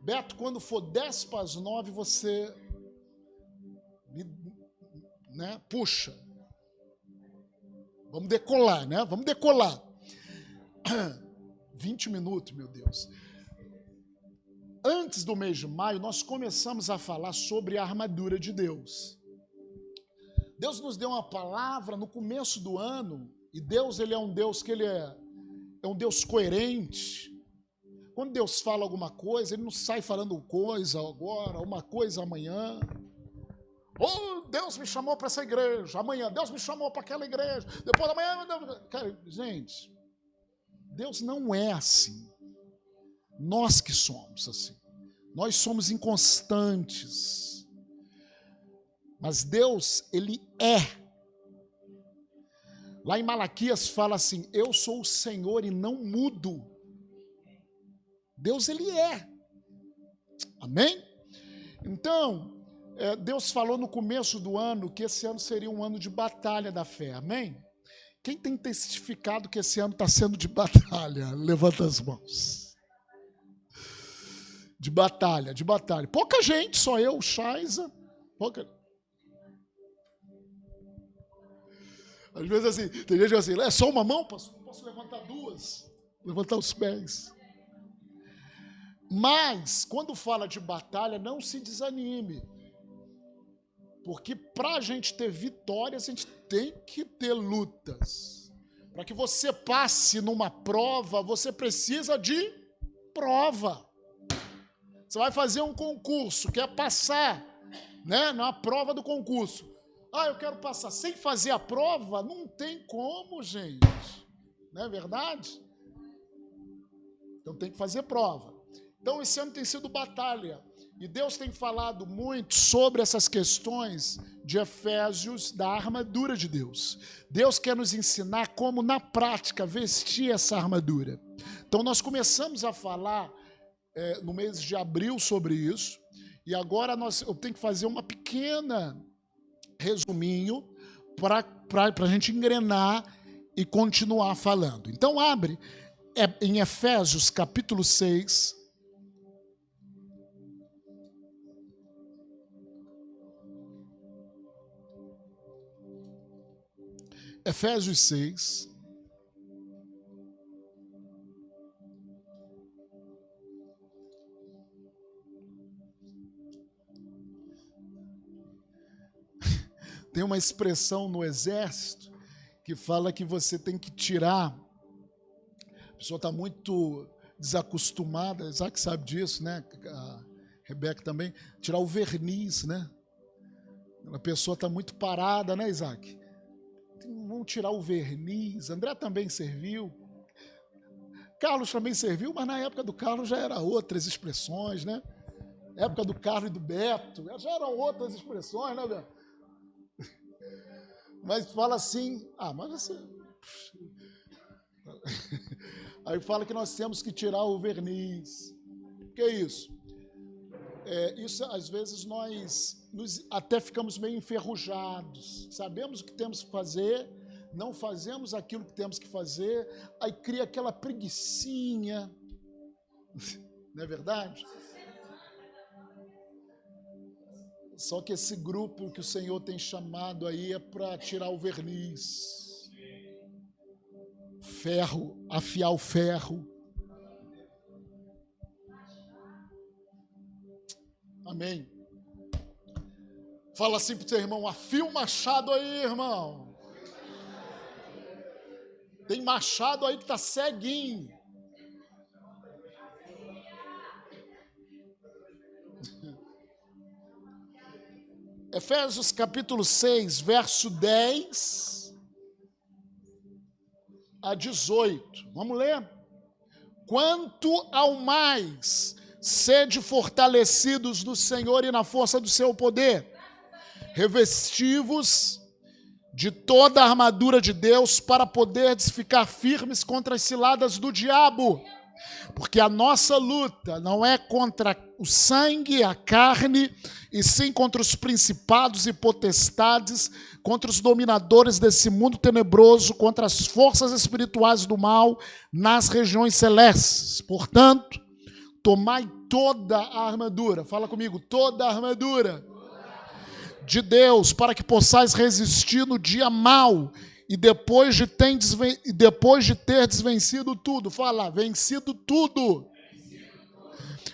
Beto, quando for 8:50, você puxa. Vamos decolar, né? Vamos decolar. 20 minutos, meu Deus. Antes do mês de maio, nós começamos a falar sobre a armadura de Deus. Deus nos deu uma palavra no começo do ano, e Deus, ele é um Deus que ele é um Deus coerente. Quando Deus fala alguma coisa, ele não sai falando coisa agora, uma coisa amanhã. Deus me chamou para essa igreja, amanhã Deus me chamou para aquela igreja, depois da manhã... Cara, gente, Deus não é assim. Nós que somos assim. Nós somos inconstantes. Mas Deus, ele é. Lá em Malaquias fala assim, eu sou o Senhor e não mudo. Deus, ele é. Amém? Então, Deus falou no começo do ano que esse ano seria um ano de batalha da fé. Amém? Quem tem testificado que esse ano está sendo de batalha? Levanta as mãos. De batalha, de batalha. Pouca gente, só eu, Shaisa. Pouca. Às vezes assim, tem gente assim, é só uma mão? Posso levantar duas? Levantar os pés. Mas, quando fala de batalha, não se desanime. Porque para a gente ter vitórias, a gente tem que ter lutas. Para que você passe numa prova, você precisa de prova. Você vai fazer um concurso, quer passar, né, na prova do concurso. Eu quero passar. Sem fazer a prova, não tem como, gente. Não é verdade? Então tem que fazer prova. Então esse ano tem sido batalha. E Deus tem falado muito sobre essas questões de Efésios, da armadura de Deus. Deus quer nos ensinar como, na prática, vestir essa armadura. Então nós começamos a falar no mês de abril sobre isso. E agora eu tenho que fazer uma pequena resuminho para a gente engrenar e continuar falando. Então abre em Efésios capítulo 6. Efésios 6. Tem uma expressão no exército que fala que você tem que tirar. A pessoa está muito desacostumada, Isaac sabe disso, né? A Rebeca também. Tirar o verniz, né? A pessoa está muito parada, né, Isaac? Vamos tirar o verniz. André também serviu. Carlos também serviu, mas na época do Carlos já era outras expressões, né? Na época do Carlos e do Beto, já eram outras expressões, né, Beto? Mas fala assim, mas você... Aí fala que nós temos que tirar o verniz. O que é isso? Isso, às vezes, nós até ficamos meio enferrujados. Sabemos o que temos que fazer, não fazemos aquilo que temos que fazer, aí cria aquela preguicinha. Não é verdade? Só que esse grupo que o Senhor tem chamado aí é para tirar o verniz. Ferro, afiar o ferro. Amém. Fala assim para o seu irmão, afia o machado aí, irmão. Tem machado aí que está ceguinho. Efésios capítulo 6, verso 10 a 18. Vamos ler? Quanto ao mais, sede fortalecidos no Senhor e na força do seu poder. Revesti-vos de toda a armadura de Deus para poderdes ficar firmes contra as ciladas do diabo. Porque a nossa luta não é contra o sangue, a carne, e sim contra os principados e potestades, contra os dominadores desse mundo tenebroso, contra as forças espirituais do mal nas regiões celestes. Portanto, tomai toda a armadura. Fala comigo, toda a armadura de Deus, para que possais resistir no dia mau, e depois de ter desvencido tudo, fala, vencido tudo,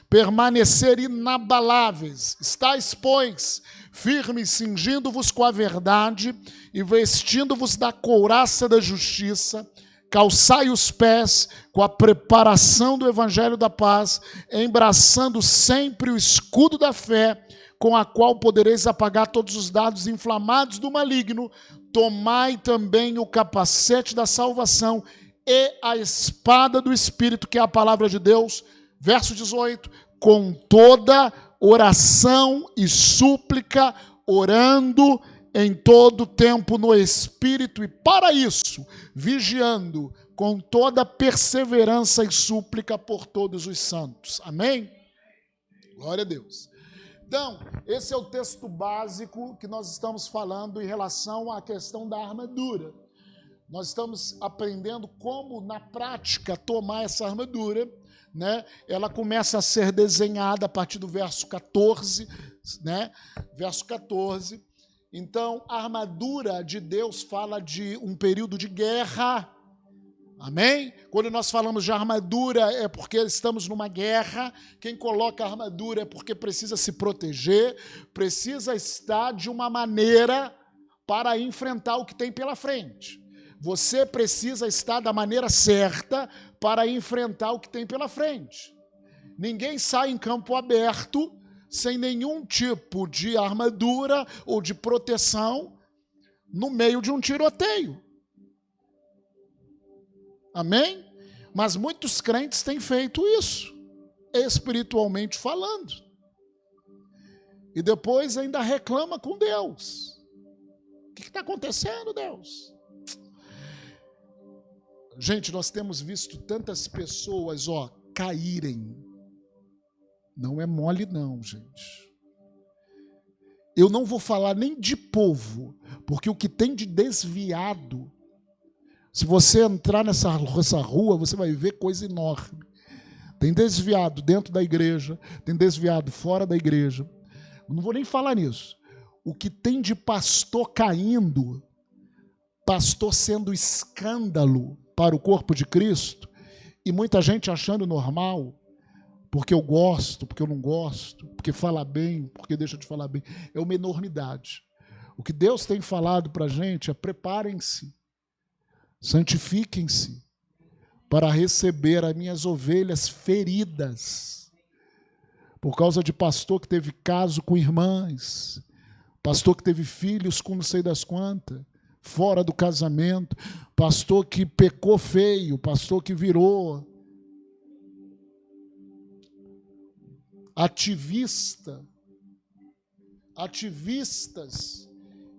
permanecer inabaláveis. Estais, pois, firmes, cingindo-vos com a verdade e vestindo-vos da couraça da justiça, calçai os pés com a preparação do evangelho da paz, embraçando sempre o escudo da fé, com a qual podereis apagar todos os dardos inflamados do maligno. Tomai também o capacete da salvação e a espada do Espírito, que é a palavra de Deus. Verso 18, com toda oração e súplica, orando em todo tempo no Espírito, e para isso, vigiando com toda perseverança e súplica por todos os santos. Amém? Glória a Deus. Então, esse é o texto básico que nós estamos falando em relação à questão da armadura. Nós estamos aprendendo como, na prática, tomar essa armadura, né? Ela começa a ser desenhada a partir do verso 14, né? Verso 14. Então, a armadura de Deus fala de um período de guerra. Amém? Quando nós falamos de armadura é porque estamos numa guerra. Quem coloca armadura é porque precisa se proteger, precisa estar de uma maneira para enfrentar o que tem pela frente. Você precisa estar da maneira certa para enfrentar o que tem pela frente. Ninguém sai em campo aberto sem nenhum tipo de armadura ou de proteção no meio de um tiroteio. Amém? Mas muitos crentes têm feito isso, espiritualmente falando. E depois ainda reclama com Deus. O que está acontecendo, Deus? Gente, nós temos visto tantas pessoas, caírem. Não é mole não, gente. Eu não vou falar nem de povo, porque o que tem de desviado, se você entrar nessa rua, você vai ver coisa enorme. Tem desviado dentro da igreja, tem desviado fora da igreja. Não vou nem falar nisso. O que tem de pastor caindo, pastor sendo escândalo para o corpo de Cristo, e muita gente achando normal, porque eu gosto, porque eu não gosto, porque fala bem, porque deixa de falar bem. É uma enormidade. O que Deus tem falado para a gente é: preparem-se, santifiquem-se, para receber as minhas ovelhas feridas. Por causa de pastor que teve caso com irmãs, pastor que teve filhos com não sei das quantas, fora do casamento, pastor que pecou feio, pastor que virou ativistas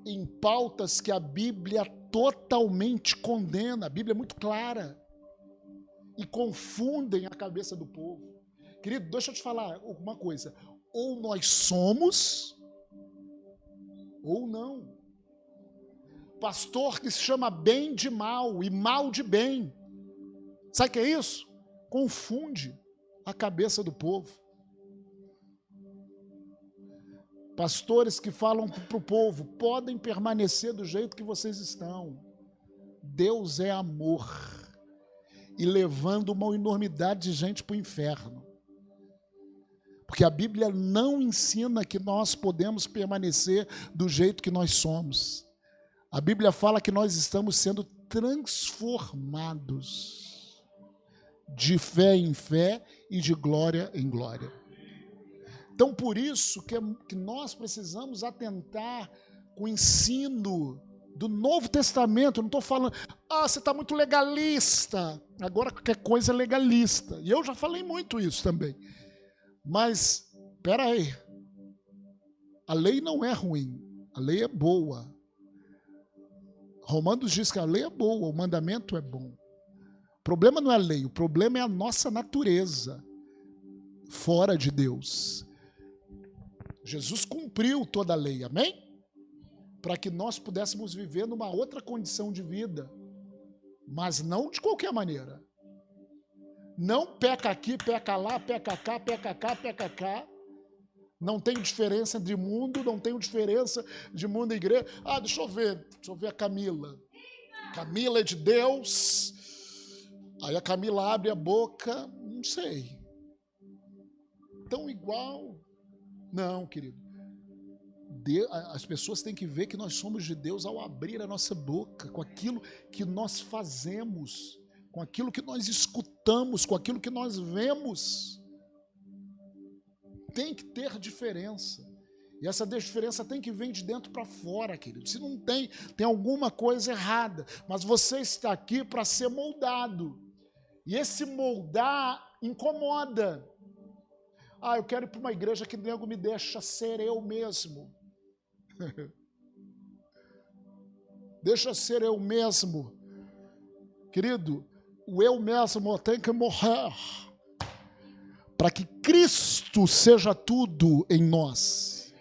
em pautas que a Bíblia totalmente condena. A Bíblia é muito clara e confundem a cabeça do povo. Querido, deixa eu te falar uma coisa: ou nós somos ou não. Pastor que se chama bem de mal e mal de bem, sabe o que é isso? Confunde a cabeça do povo. Pastores que falam para o povo: podem permanecer do jeito que vocês estão. Deus é amor. E levando uma enormidade de gente para o inferno. Porque a Bíblia não ensina que nós podemos permanecer do jeito que nós somos. A Bíblia fala que nós estamos sendo transformados de fé em fé e de glória em glória. Então, por isso que nós precisamos atentar com o ensino do Novo Testamento. Eu não estou falando, você está muito legalista. Agora qualquer coisa é legalista. E eu já falei muito isso também. Mas, espera aí. A lei não é ruim. A lei é boa. Romanos diz que a lei é boa, o mandamento é bom. O problema não é a lei, o problema é a nossa natureza fora de Deus. Jesus cumpriu toda a lei, amém? Para que nós pudéssemos viver numa outra condição de vida, mas não de qualquer maneira. Não peca aqui, peca lá, peca cá, peca cá, peca cá. Não tem diferença de mundo, não tem diferença de mundo e igreja. Ah, deixa eu ver a Camila. Camila é de Deus. Aí a Camila abre a boca, não sei. Tão igual. Não, querido. As pessoas têm que ver que nós somos de Deus ao abrir a nossa boca, com aquilo que nós fazemos, com aquilo que nós escutamos, com aquilo que nós vemos. Tem que ter diferença. E essa diferença tem que vir de dentro para fora, querido. Se não tem, tem alguma coisa errada. Mas você está aqui para ser moldado. E esse moldar incomoda. Ah, eu quero ir para uma igreja que nego me deixa ser eu mesmo. Deixa ser eu mesmo. Querido, o eu mesmo tem que morrer para que Cristo seja tudo em nós.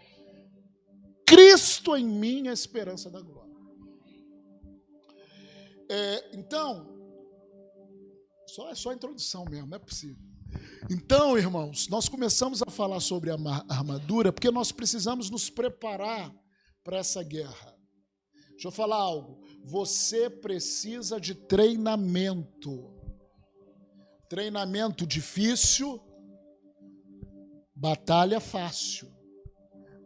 Cristo em mim é a esperança da glória. Então, é só a introdução mesmo, não é possível. Então, irmãos, nós começamos a falar sobre a armadura porque nós precisamos nos preparar para essa guerra. Deixa eu falar algo. Você precisa de treinamento. Treinamento difícil, batalha fácil.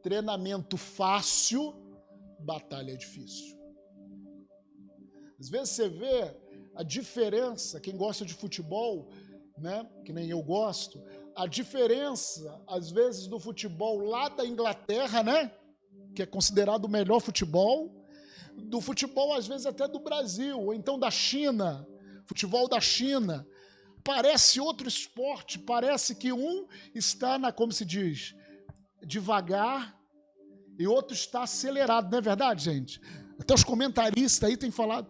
Treinamento fácil, batalha difícil. Às vezes você vê a diferença, quem gosta de futebol, né, que nem eu gosto, a diferença, às vezes, do futebol lá da Inglaterra, né, que é considerado o melhor futebol, do futebol, às vezes, até do Brasil, ou então da China, futebol da China. Parece outro esporte, parece que um está, como se diz, devagar e outro está acelerado, não é verdade, gente? Até os comentaristas aí têm falado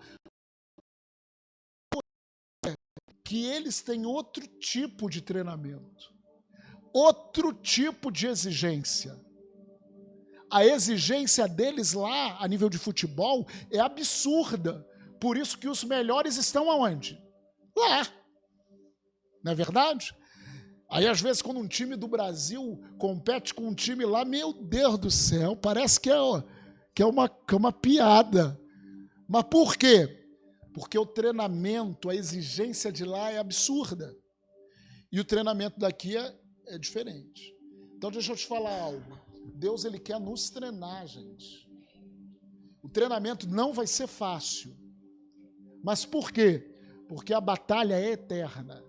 que eles têm outro tipo de treinamento, outro tipo de exigência. A exigência deles lá, a nível de futebol, é absurda. Por isso que os melhores estão aonde? Lá. Não é verdade? Aí, às vezes, quando um time do Brasil compete com um time lá, meu Deus do céu, parece que é uma piada. Mas por quê? Porque o treinamento, a exigência de lá é absurda. E o treinamento daqui é diferente. Então, deixa eu te falar algo. Deus, ele quer nos treinar, gente. O treinamento não vai ser fácil. Mas por quê? Porque a batalha é eterna.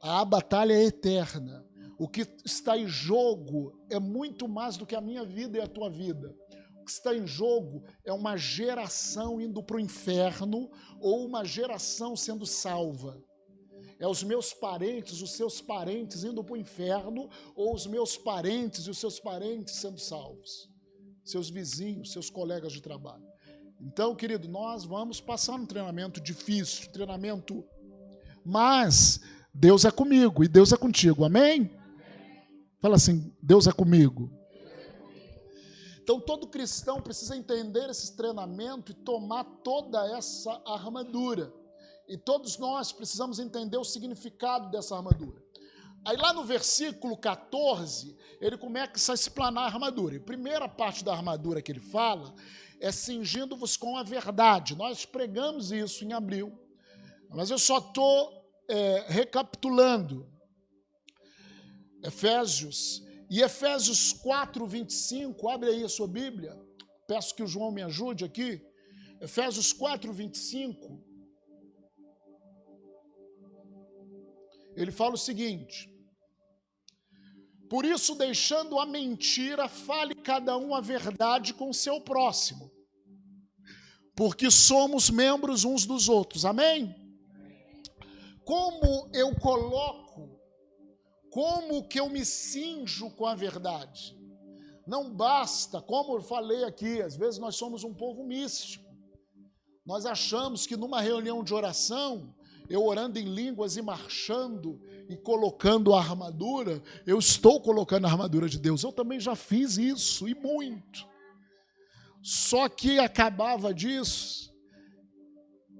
A batalha é eterna. O que está em jogo é muito mais do que a minha vida e a tua vida. O que está em jogo é uma geração indo para o inferno ou uma geração sendo salva. É os meus parentes, os seus parentes indo para o inferno ou os meus parentes e os seus parentes sendo salvos. Seus vizinhos, seus colegas de trabalho. Então, querido, nós vamos passar um treinamento difícil, treinamento, mas Deus é comigo e Deus é contigo, amém? Fala assim, Deus é comigo. Então, todo cristão precisa entender esse treinamento e tomar toda essa armadura. E todos nós precisamos entender o significado dessa armadura. Aí lá no versículo 14, ele começa a explanar a armadura. E a primeira parte da armadura que ele fala é cingindo-vos com a verdade. Nós pregamos isso em abril, mas eu só estou recapitulando. Efésios 4, 25, abre aí a sua Bíblia. Peço que o João me ajude aqui. Efésios 4, 25. Ele fala o seguinte: por isso, deixando a mentira, fale cada um a verdade com o seu próximo, porque somos membros uns dos outros. Amém? Como eu coloco, como que eu me cinjo com a verdade? Não basta, como eu falei aqui, às vezes nós somos um povo místico. Nós achamos que numa reunião de oração, eu orando em línguas e marchando e colocando a armadura, eu estou colocando a armadura de Deus. Eu também já fiz isso, e muito. Só que acabava disso,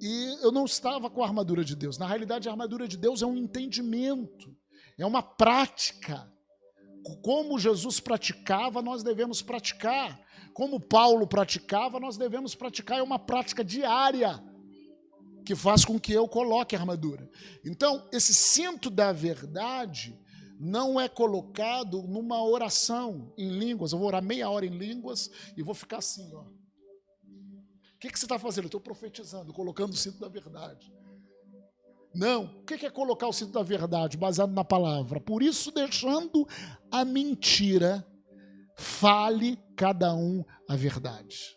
E eu não estava com a armadura de Deus. Na realidade, a armadura de Deus é um entendimento, é uma prática. Como Jesus praticava, nós devemos praticar. Como Paulo praticava, nós devemos praticar. É uma prática diária que faz com que eu coloque a armadura. Então, esse cinto da verdade não é colocado numa oração em línguas. Eu vou orar meia hora em línguas e vou ficar assim, ó. O que você está fazendo? Eu estou profetizando, colocando o cinto da verdade. Não. O que é colocar o cinto da verdade? Baseado na palavra. Por isso, deixando a mentira, fale cada um a verdade.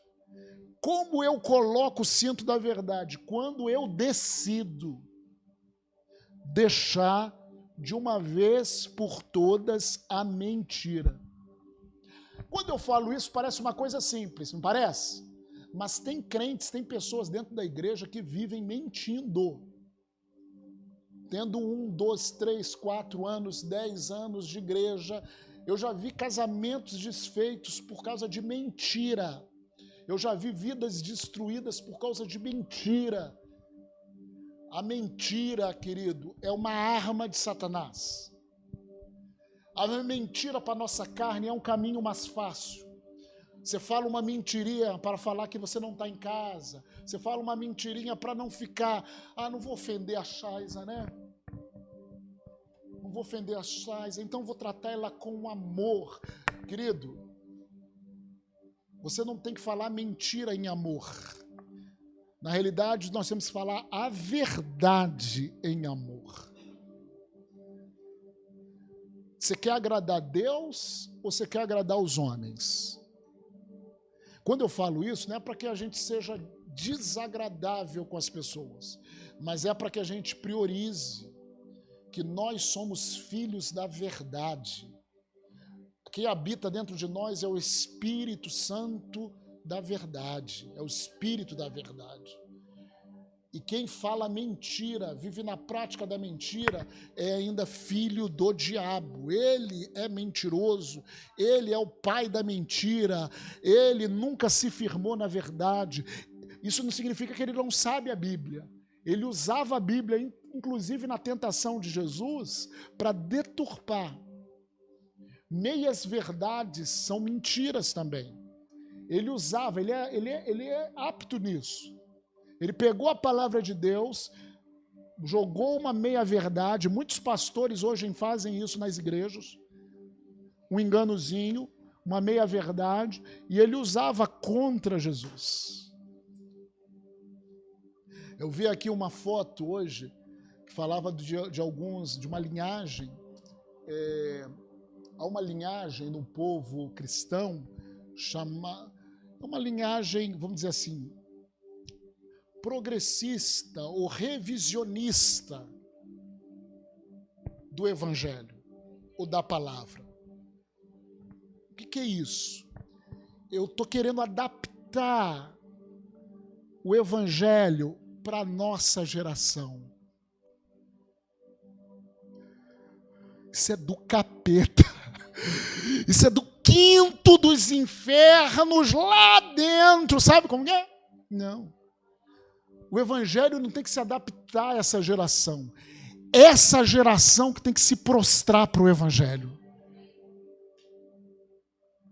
Como eu coloco o cinto da verdade? Quando eu decido deixar de uma vez por todas a mentira. Quando eu falo isso, parece uma coisa simples, não parece? Mas tem crentes, tem pessoas dentro da igreja que vivem mentindo. Tendo 1, 2, 3, 4 anos, 10 anos de igreja, eu já vi casamentos desfeitos por causa de mentira. Eu já vi vidas destruídas por causa de mentira. A mentira, querido, é uma arma de Satanás. A mentira para a nossa carne é um caminho mais fácil. Você fala uma mentirinha para falar que você não está em casa. Você fala uma mentirinha para não ficar... não vou ofender a Chaisa, né? Não vou ofender a Chaisa, então vou tratar ela com amor. Querido, você não tem que falar mentira em amor. Na realidade, nós temos que falar a verdade em amor. Você quer agradar a Deus ou você quer agradar os homens? Quando eu falo isso, não é para que a gente seja desagradável com as pessoas, mas é para que a gente priorize que nós somos filhos da verdade. Quem habita dentro de nós é o Espírito Santo da verdade, é o Espírito da verdade. E quem fala mentira, vive na prática da mentira, é ainda filho do diabo. Ele é mentiroso, ele é o pai da mentira, ele nunca se firmou na verdade. Isso não significa que ele não sabe a Bíblia. Ele usava a Bíblia, inclusive na tentação de Jesus, para deturpar. Meias verdades são mentiras também. Ele usava, ele é apto nisso. Ele pegou a palavra de Deus, jogou uma meia-verdade. Muitos pastores hoje fazem isso nas igrejas. Um enganozinho, uma meia-verdade, e ele usava contra Jesus. Eu vi aqui uma foto hoje que falava de alguns, de uma linhagem. Há uma linhagem no povo cristão, uma linhagem, vamos dizer assim, progressista ou revisionista do Evangelho ou da palavra. O que é isso? Eu estou querendo adaptar o Evangelho para a nossa geração. Isso é do capeta. Isso é do quinto dos infernos lá dentro. Sabe como é? Não. O Evangelho não tem que se adaptar a essa geração. Essa geração que tem que se prostrar para o Evangelho.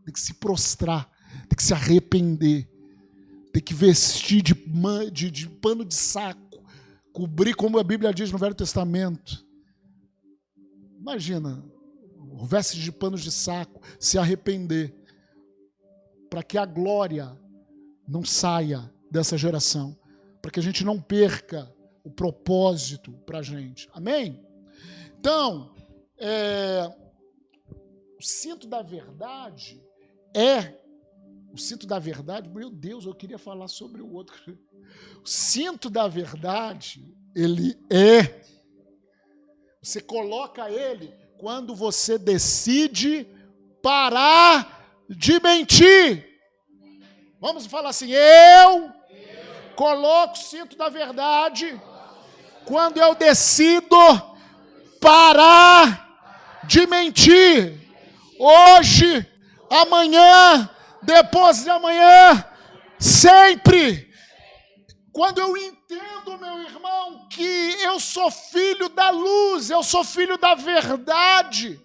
Tem que se prostrar, tem que se arrepender, tem que vestir de pano de saco, cobrir, como a Bíblia diz no Velho Testamento. Imagina, veste de panos de saco, se arrepender, para que a glória não saia dessa geração, para que a gente não perca o propósito para a gente. Amém? Então, o cinto da verdade o cinto da verdade, meu Deus, eu queria falar sobre o outro. O cinto da verdade, ele você coloca ele quando você decide parar de mentir. Vamos falar assim, eu coloco o cinto da verdade quando eu decido parar de mentir. Hoje, amanhã, depois de amanhã, sempre. Quando eu entendo, meu irmão, que eu sou filho da luz, eu sou filho da verdade.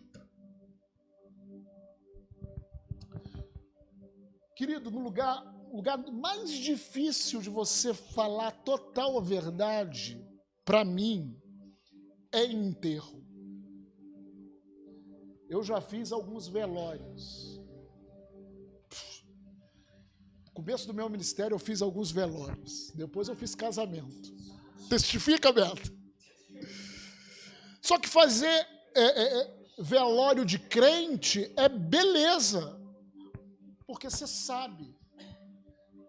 Querido, no lugar mais difícil de você falar total a verdade, para mim, é enterro. Eu já fiz alguns velórios. No começo do meu ministério eu fiz alguns velórios. Depois eu fiz casamento. Testifica, Beto? Só que fazer velório de crente é beleza. Porque você sabe.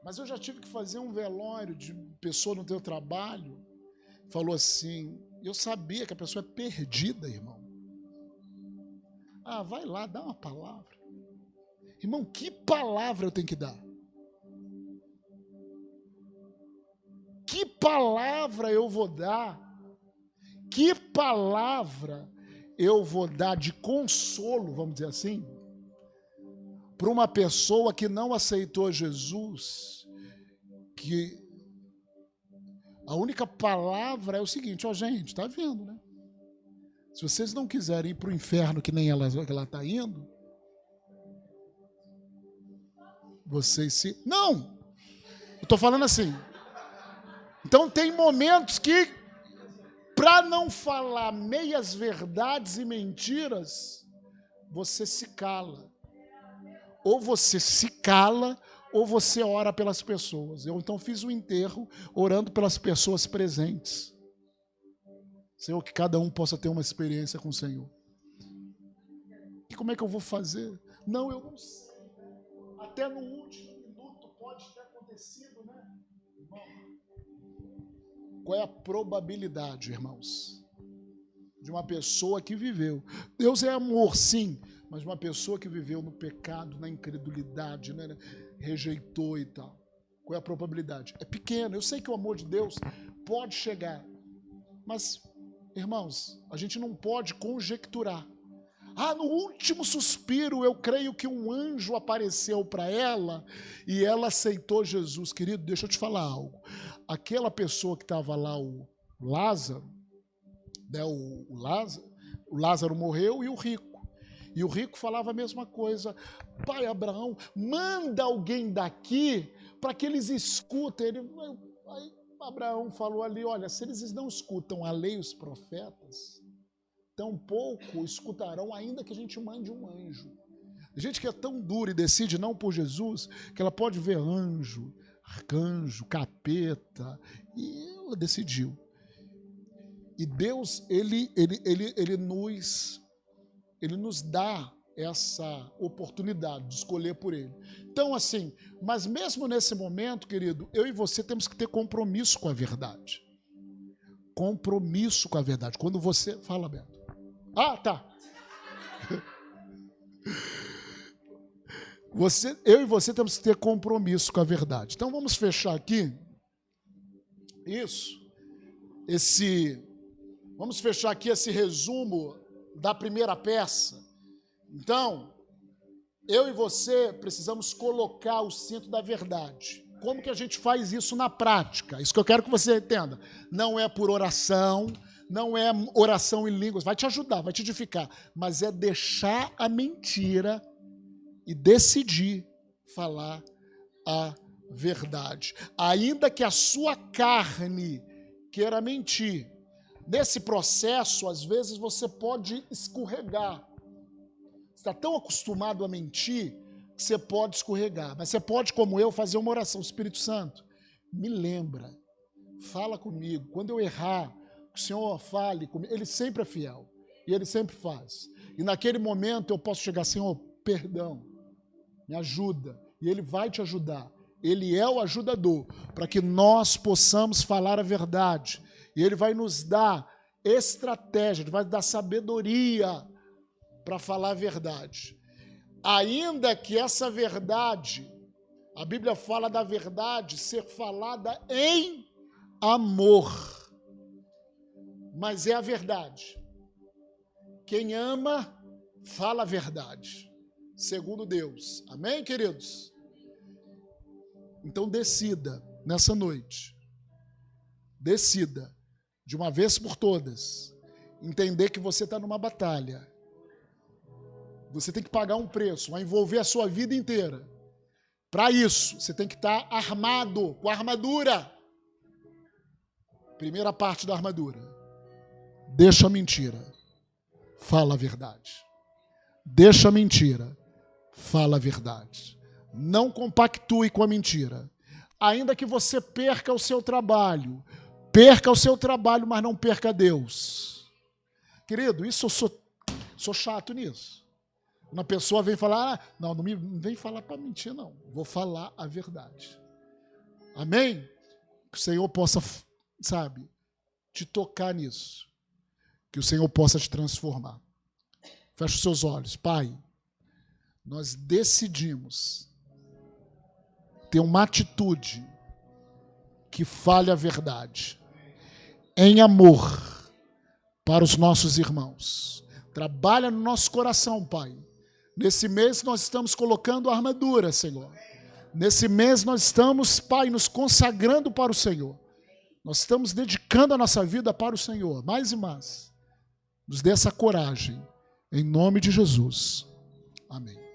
Mas eu já tive que fazer um velório de pessoa no teu trabalho. Falou assim, eu sabia que a pessoa é perdida, irmão. Ah, vai lá, dá uma palavra. Irmão, que palavra eu tenho que dar? Que palavra eu vou dar? Que palavra eu vou dar de consolo, vamos dizer assim, para uma pessoa que não aceitou Jesus, que a única palavra é o seguinte, ó gente, tá vendo, né? Se vocês não quiserem ir para o inferno que nem ela está indo, vocês se... Não! Eu estou falando assim. Então tem momentos que, para não falar meias verdades e mentiras, você se cala. Ou você se cala, ou você ora pelas pessoas. Eu então fiz um enterro orando pelas pessoas presentes. Senhor, que cada um possa ter uma experiência com o Senhor. E como é que eu vou fazer? Não, eu não sei. Até no último minuto pode ter acontecido, né? Qual é a probabilidade, irmãos, de uma pessoa que viveu? Deus é amor, sim, mas uma pessoa que viveu no pecado, na incredulidade, né? Rejeitou e tal. Qual é a probabilidade? É pequena. Eu sei que o amor de Deus pode chegar, mas... Irmãos, a gente não pode conjecturar. Ah, no último suspiro, eu creio que um anjo apareceu para ela e ela aceitou Jesus. Querido, deixa eu te falar algo. Aquela pessoa que estava lá, o Lázaro, né, o Lázaro morreu e o rico. E o rico falava a mesma coisa. Pai Abraão, manda alguém daqui para que eles escutem. Aí Abraão falou ali, olha, se eles não escutam a lei e os profetas, tampouco escutarão, ainda que a gente mande um anjo. A gente que é tão dura e decide não por Jesus, que ela pode ver anjo, arcanjo, capeta, e ela decidiu. E Deus, ele nos dá essa oportunidade de escolher por ele. Então, assim, mas mesmo nesse momento, querido, eu e você temos que ter compromisso com a verdade. Compromisso com a verdade. Quando você... Fala, Beto. Ah, tá. Eu e você temos que ter compromisso com a verdade. Então, vamos fechar aqui. Vamos fechar aqui esse resumo da primeira peça. Então, eu e você precisamos colocar o cinto da verdade. Como que a gente faz isso na prática? Isso que eu quero que você entenda. Não é por oração, não é oração em línguas, vai te ajudar, vai te edificar, mas é deixar a mentira e decidir falar a verdade. Ainda que a sua carne queira mentir. Nesse processo, às vezes, você pode escorregar. Você está tão acostumado a mentir que você pode escorregar. Mas você pode, como eu, fazer uma oração. Espírito Santo, me lembra, fala comigo. Quando eu errar, o Senhor fale comigo. Ele sempre é fiel e Ele sempre faz. E naquele momento eu posso chegar, Senhor, perdão, me ajuda. E Ele vai te ajudar. Ele é o ajudador para que nós possamos falar a verdade. E Ele vai nos dar estratégia, Ele vai dar sabedoria para falar a verdade. Ainda que essa verdade, a Bíblia fala da verdade ser falada em amor. Mas é a verdade. Quem ama, fala a verdade. Segundo Deus. Amém, queridos? Então decida, nessa noite, decida, de uma vez por todas, entender que você está numa batalha. Você tem que pagar um preço, vai envolver a sua vida inteira. Para isso, você tem que estar armado, com armadura. Primeira parte da armadura. Deixa a mentira, fala a verdade. Deixa a mentira, fala a verdade. Não compactue com a mentira. Ainda que você perca o seu trabalho, mas não perca Deus. Querido, isso eu sou chato nisso. Uma pessoa vem falar, não vem falar para mentir, não. Vou falar a verdade. Amém? Que o Senhor possa, te tocar nisso. Que o Senhor possa te transformar. Feche os seus olhos. Pai, nós decidimos ter uma atitude que fale a verdade, em amor para os nossos irmãos. Trabalha no nosso coração, Pai. Nesse mês nós estamos colocando a armadura, Senhor. Nesse mês nós estamos, Pai, nos consagrando para o Senhor. Nós estamos dedicando a nossa vida para o Senhor, mais e mais. Nos dê essa coragem, em nome de Jesus. Amém.